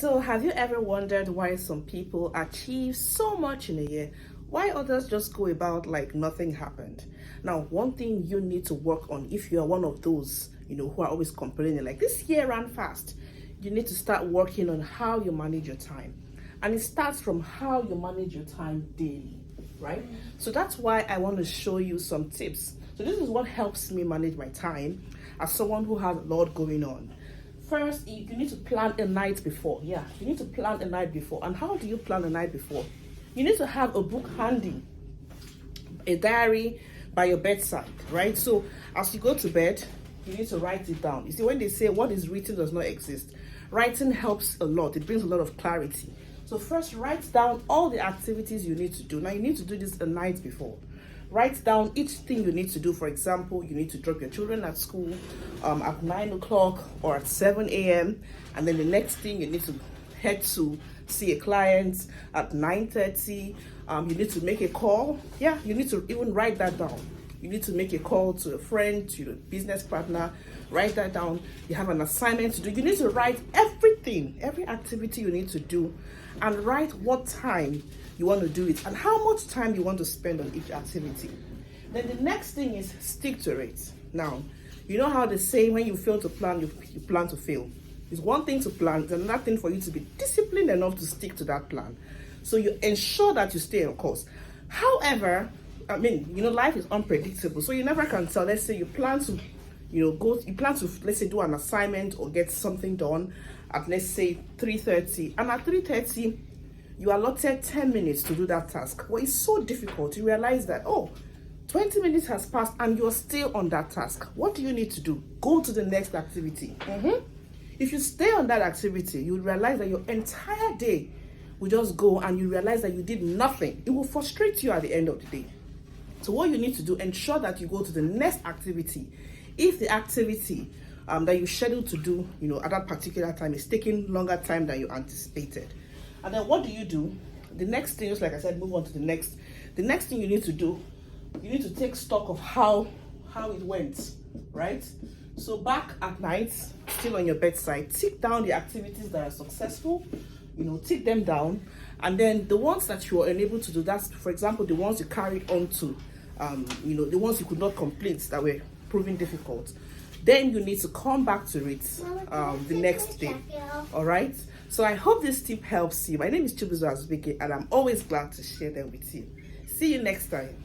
So, have you ever wondered why some people achieve so much in a year, why others just go about like nothing happened? Now, one thing you need to work on if you are one of those, who are always complaining, like this year ran fast, you need to start working on how you manage your time. And it starts from how you manage your time daily, right? So that's why I want to show you some tips. So this is what helps me manage my time as someone who has a lot going on. First, you need to plan a night before. Yeah, you need to plan a night before. And how do you plan a night before? You need to have a book handy, a diary by your bedside, right? So as you go to bed, you need to write it down. You see, when they say what is written does not exist, writing helps a lot. It brings a lot of clarity. So first, write down all the activities you need to do. Now, you need to do this a night before. Write down each thing you need to do. For example, you need to drop your children at school at 9 o'clock or at 7 a.m. And then the next thing, you need to head to see a client at 9:30. You need to make a call. Yeah, you need to even write that down. You need to make a call to a friend, to your business partner. Write that down. You have an assignment to do. You need to write everything, every activity you need to do, and write what time you want to do it and how much time you want to spend on each activity. Then the next thing is stick to it. Now, you know how they say when you fail to plan, you plan to fail. It's one thing to plan, it's another thing for you to be disciplined enough to stick to that plan. So you ensure that you stay on course. However, life is unpredictable, so you never can tell. Let's say you plan to, let's say do an assignment or get something done at, let's say, 3:30, and at 3:30 you allotted 10 minutes to do that task. Well, it's so difficult. You realize that 20 minutes has passed and you're still on that task. What do you need to do? Go to the next activity. If you stay on that activity, you realize that your entire day will just go and you realize that you did nothing. It will frustrate you at the end of the day. So what you need to do, ensure that you go to the next activity. If the activity that you scheduled to do, at that particular time is taking longer time than you anticipated. And then what do? The next thing, just like I said, move on to the next. The next thing you need to do, you need to take stock of how it went, right? So back at night, still on your bedside, tick down the activities that are successful, tick them down. And then the ones that you were unable to do, that's, for example, the ones you carried on to, the ones you could not complete that were proving difficult. Then you need to come back to it the next day. All right? So I hope this tip helps you. My name is Chibuzo Azubike, and I'm always glad to share them with you. See you next time.